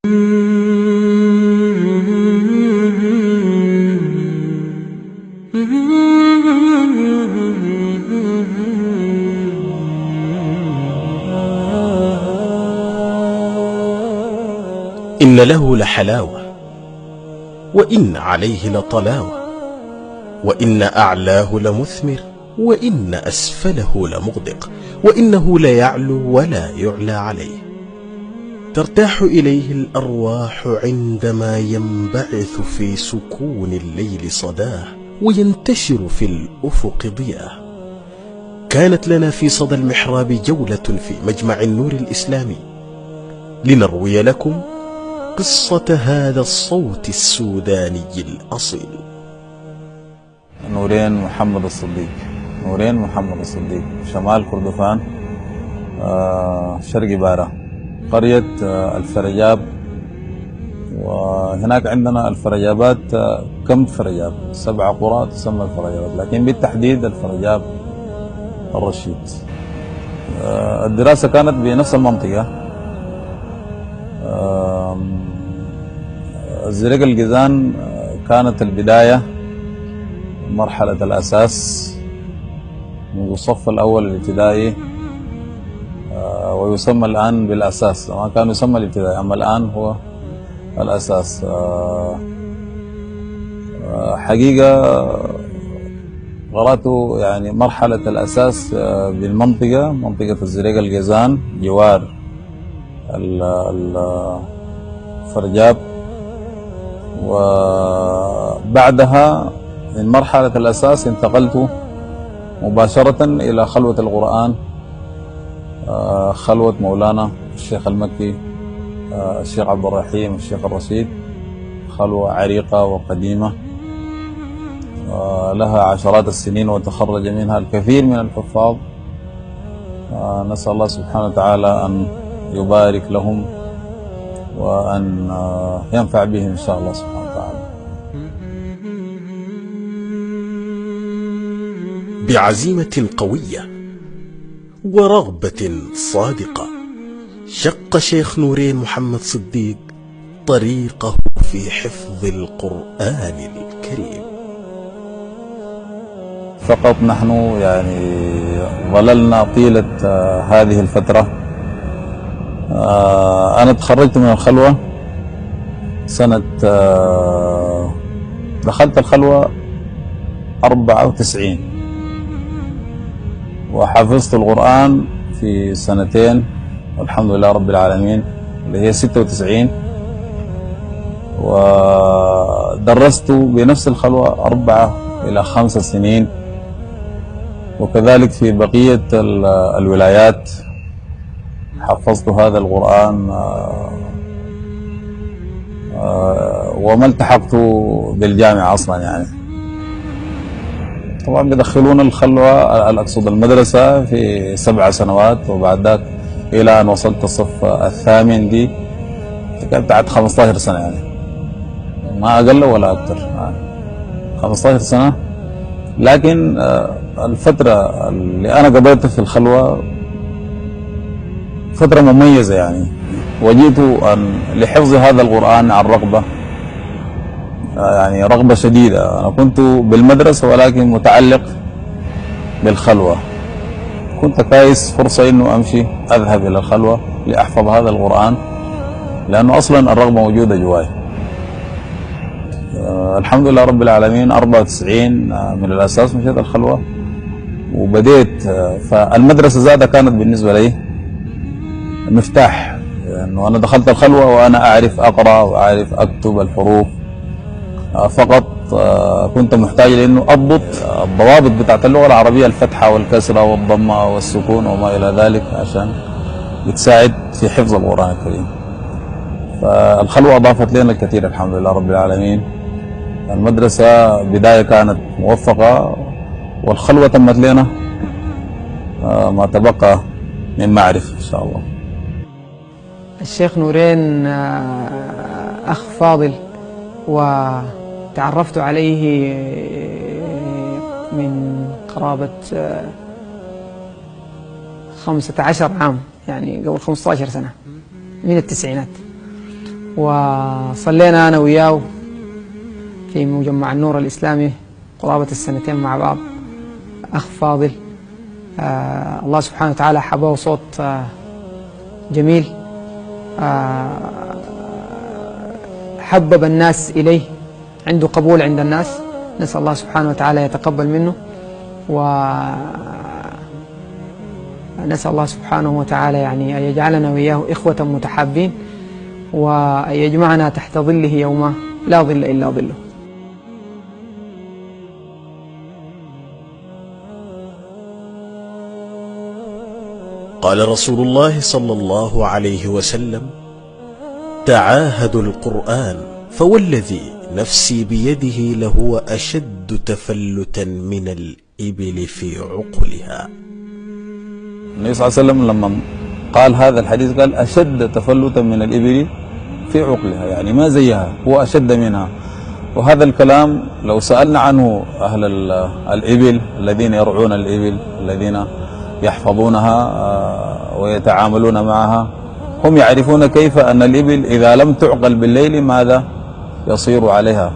إن له لحلاوة، وإن عليه لطلاوة، وإن أعلاه لمثمر، وإن أسفله لمغدق، وإنه ليعلو ولا يعلى عليه. ترتاح إليه الأرواح عندما ينبعث في سكون الليل صداه، وينتشر في الأفق ضياه. كانت لنا في صدى المحراب جولة في مجمع النور الإسلامي، لنروي لكم قصة هذا الصوت السوداني الأصيل. نورين محمد الصديق، نورين محمد الصديق، شمال كردفان، شرق بارة، قرية الفرجاب. وهناك عندنا الفرجابات كم فرجاب، 7 قرى تسمى الفرجابات، لكن بالتحديد الفرجاب الرشيد. الدراسة كانت بنفس المنطقة، الزرق الجيزان. كانت البداية مرحلة الأساس منذ الصف الأول الابتدائي، ويسمى الآن بالأساس. ما كان يسمى الابتدائي، أما الآن هو الأساس. حقيقة قرأت يعني مرحلة الأساس بالمنطقة، منطقة الزرق الجيزان جوار الفرجاب. وبعدها من مرحلة الأساس انتقلت مباشرة إلى خلوة القرآن، خلوة مولانا الشيخ المكي، الشيخ عبد الرحيم، الشيخ الرشيد. خلوة عريقة وقديمة لها عشرات السنين، وتخرج منها الكثير من الحفاظ. نسأل الله سبحانه وتعالى أن يبارك لهم وأن ينفع بهم إن شاء الله سبحانه وتعالى. بعزيمة قوية ورغبة صادقة، شق شيخ نورين محمد صديق طريقه في حفظ القرآن الكريم. فقط نحن يعني ظللنا طيلة هذه الفترة. أنا تخرجت من الخلوة سنة، دخلت الخلوة 94، وحفظت القرآن في 2 والحمد لله رب العالمين، اللي هي 96. ودرست بنفس الخلوة 4 إلى 5 سنين، وكذلك في بقية الولايات حفظت هذا القرآن. وما التحقت بالجامعة أصلا يعني. طبعا بدخلون الخلوة، أقصد المدرسة، في 7 سنوات، وبعد ذاك إلى أن وصلت الصف الثامن. دي كانت بتاعت 15 سنة يعني، ما أقل ولا أكثر، 15 سنة. لكن الفترة اللي أنا قضيتها في الخلوة فترة مميزة يعني، وجئت لحفظ هذا القرآن عن رغبة، يعني رغبة شديدة. أنا كنت بالمدرسة ولكن متعلق بالخلوة، كنت كايس فرصة إنه أمشي أذهب إلى الخلوة لأحفظ هذا القرآن، لأنه أصلا الرغبة موجودة جواي. الحمد لله رب العالمين 94 من الأساس مشيت الخلوة وبديت. فالمدرسة زادة كانت بالنسبة لي مفتاح، لأنه أنا دخلت الخلوة وأنا أعرف أقرأ وأعرف أكتب الحروف. فقط كنت محتاج لأنه أضبط الضوابط بتاعت اللغة العربية، الفتحة والكسرة والضمة والسكون وما إلى ذلك، عشان بتساعد في حفظ القرآن الكريم. فالخلوة أضافت لنا الكثير الحمد لله رب العالمين. المدرسة بداية كانت موفقة، والخلوة تمت لنا ما تبقى من معرفة إن شاء الله. الشيخ نورين أخ فاضل، وتعرفت عليه من قرابة 15 عام، يعني قبل 15 سنة من التسعينات. وصلينا أنا وياه في مجمع النور الإسلامي قرابة السنتين مع بعض. أخ فاضل، الله سبحانه وتعالى حبه صوت جميل، حبب الناس إليه، عنده قبول عند الناس. نسأل الله سبحانه وتعالى يتقبل منه، ونسأل الله سبحانه وتعالى يعني أن يجعلنا وإياه إخوة متحابين، وأن يجمعنا تحت ظله يوم لا ظل إلا ظله. قال رسول الله صلى الله عليه وسلم: تعاهدوا القرآن فوالذي نفسي بيده لهو أشد تفلتا من الإبل في عقلها. النبي صلى الله عليه وسلم لما قال هذا الحديث قال أشد تفلتا من الإبل في عقلها، يعني ما زيها، هو أشد منها. وهذا الكلام لو سألنا عنه أهل الإبل الذين يرعون الإبل، الذين يحفظونها ويتعاملون معها، هم يعرفون كيف أن الإبل إذا لم تعقل بالليل ماذا يصير عليها.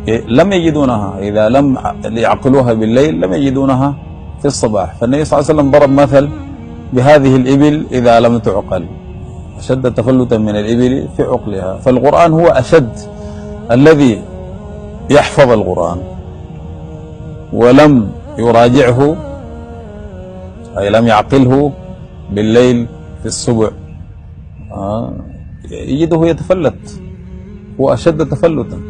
لم يجدونها، إذا لم يعقلوها بالليل لم يجدونها في الصباح. فالنبي صلى الله عليه وسلم ضرب مثل بهذه الإبل إذا لم تعقل، أشد تفلتا من الإبل في عقلها. فالقرآن هو أشد، الذي يحفظ القرآن ولم يراجعه أي لم يعقله بالليل في السبع يجده يتفلت، هو أشد تفلتا.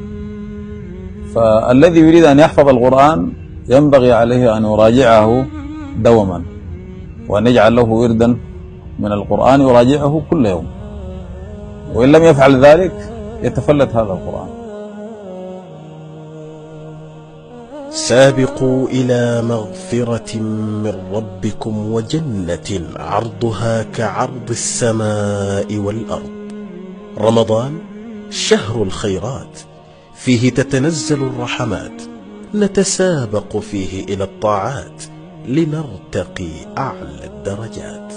فالذي يريد أن يحفظ القرآن ينبغي عليه أن يراجعه دوما، وأن يجعل له وردا من القرآن يراجعه كل يوم، وإن لم يفعل ذلك يتفلت هذا القرآن. سابقوا إلى مغفرة من ربكم وجنة عرضها كعرض السماء والأرض. رمضان شهر الخيرات، فيه تتنزل الرحمات، نتسابق فيه إلى الطاعات لنرتقي أعلى الدرجات.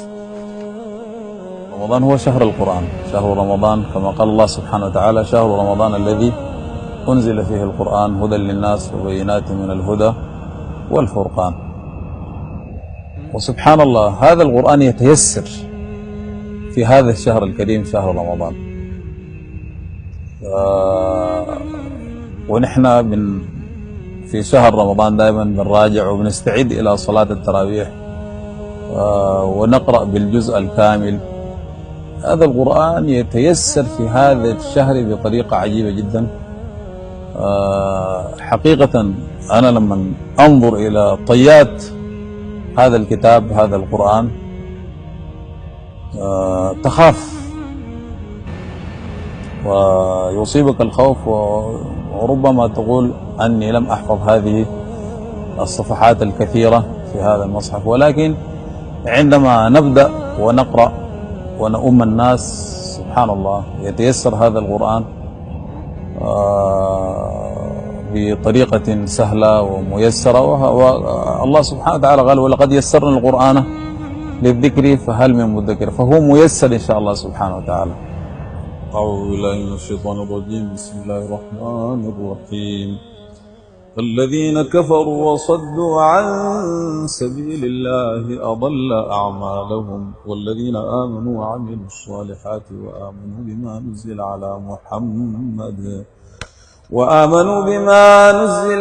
رمضان هو شهر القرآن، شهر رمضان كما قال الله سبحانه وتعالى: شهر رمضان الذي أنزل فيه القرآن هدى للناس وبينات من الهدى والفرقان. وسبحان الله هذا القرآن يتيسر في هذا الشهر الكريم شهر رمضان. ونحن في شهر رمضان دائما بنراجع وبنستعد إلى صلاة التراويح ونقرأ بالجزء الكامل. هذا القرآن يتيسر في هذا الشهر بطريقة عجيبة جدا. حقيقة أنا لما أنظر إلى طيات هذا الكتاب هذا القرآن تخاف ويصيبك الخوف، وربما تقول أني لم أحفظ هذه الصفحات الكثيرة في هذا المصحف. ولكن عندما نبدأ ونقرأ ونؤم الناس سبحان الله يتيسر هذا القرآن بطريقة سهلة وميسرة. والله سبحانه وتعالى قال: ولقد يسرنا القرآن للذكر فهل من مدكر. فهو ميسر إن شاء الله سبحانه وتعالى. أعوذ بالله من الشيطان الرجيم. بسم الله الرحمن الرحيم. الذين كفروا وصدوا عن سبيل الله أضل أعمالهم، والذين آمنوا وعملوا الصالحات وآمنوا بما نزل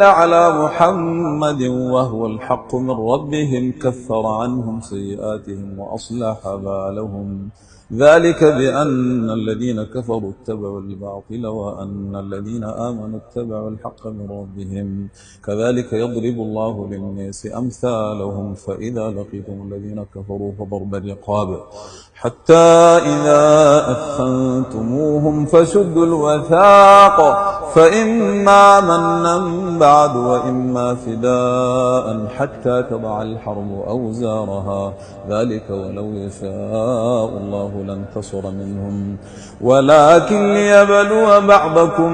على محمد وهو الحق من ربهم كفر عنهم سيئاتهم وأصلح بالهم. ذلك بأن الذين كفروا اتبعوا الباطل وأن الذين آمنوا اتبعوا الحق من ربهم. كذلك يضرب الله للناس أمثالهم، فإذا لقيتم الذين كفروا فضرب الرقاب حتى إذا أثخنتموهم فشدوا الوثاق، فإما منا بعد وإما فداء حتى تضع الحرب أوزارها. ذلك ولو يشاء الله لانتصر منهم ولكن ليبلو بعضكم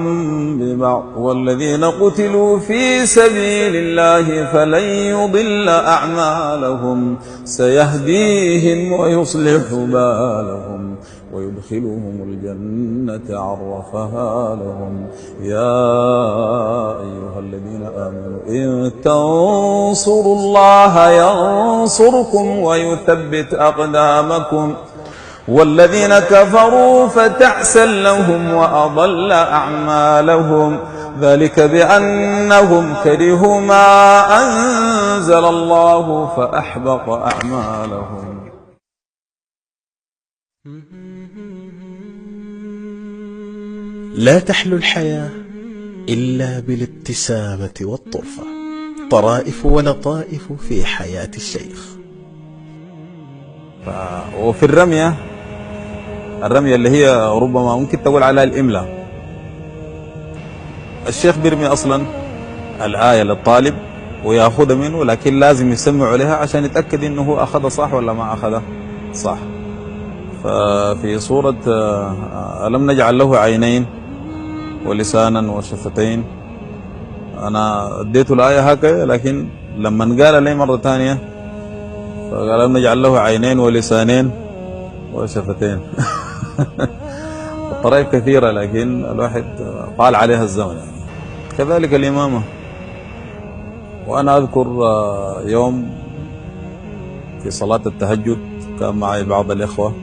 ببعض. والذين قتلوا في سبيل الله فلن يضل أعمالهم سيهديهم ويصلح بالهم. ويدخلهم الجنة عرفها لهم. يا أيها الذين آمنوا إن تنصروا الله ينصركم ويثبت أقدامكم والذين كفروا فتعسا لهم وأضل أعمالهم ذلك بأنهم كرهوا ما أنزل الله فأحبط أعمالهم. لا تحلو الحياة إلا بالابتسامة والطرفة، طرائف ولطائف في حياة الشيخ. وفي الرمية اللي هي ربما ممكن تقول عليها الإملاء، الشيخ بيرمي أصلا الآية للطالب ويأخذها منه، لكن لازم يسمع عليها عشان يتأكد إنه هو أخذها صح ولا ما أخذها صح. ففي سورة ألم نجعل له عينين ولسانا وشفتين، أنا اديته الآية هكذا، لكن لما قال لي مرة ثانية فقال ألم نجعل له عينين ولسانين وشفتين. الطرائف كثيرة لكن الواحد طال عليها الزمن يعني. كذلك الإمامة. وأنا أذكر يوم في صلاة التهجد كان معي بعض الإخوة،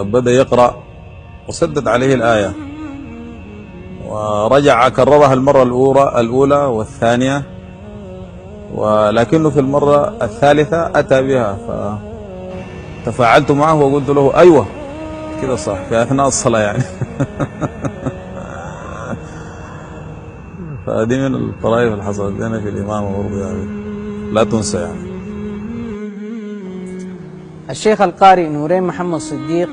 بدأ يقرأ وسدد عليه الآية ورجع كررها المرة الأولى والثانية، ولكنه في المرة الثالثة أتى بها، فتفاعلت معه وقلت له أيوة كده صح في أثناء الصلاة يعني. فهذه من الطرائف اللي حصلت لنا في الإمامة برضه يعني لا تنسى يعني. الشيخ القارئ نورين محمد صديق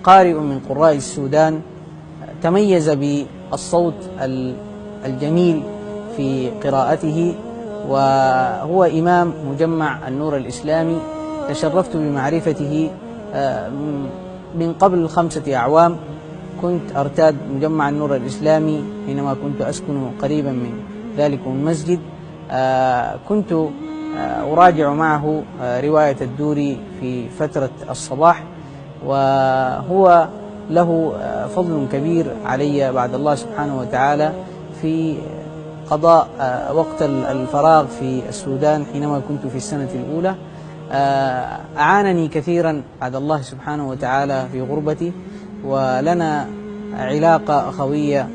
قارئ من قراء السودان، تميز بالصوت الجميل في قراءته، وهو إمام مجمع النور الإسلامي. تشرفت بمعرفته من قبل 5 أعوام. كنت أرتاد مجمع النور الإسلامي حينما كنت أسكن قريبا من ذلك المسجد. كنت أراجع معه رواية الدوري في فترة الصباح، وهو له فضل كبير علي بعد الله سبحانه وتعالى في قضاء وقت الفراغ في السودان حينما كنت في السنة الأولى. أعانني كثيرا بعد الله سبحانه وتعالى في غربتي، ولنا علاقة أخوية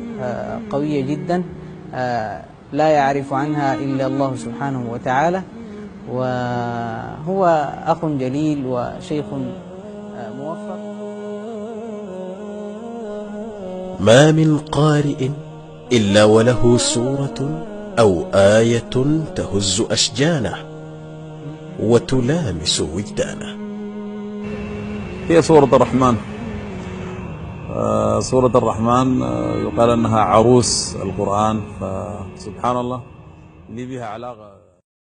قوية جدا لا يعرف عنها إلا الله سبحانه وتعالى، وهو أخ جليل وشيخ موفق. ما من قارئ إلا وله سورة أو آية تهز أشجانه وتلامس وجدانه. هي سورة الرحمن. سورة الرحمن يقال أنها عروس القرآن، فسبحان الله لي بها علاقة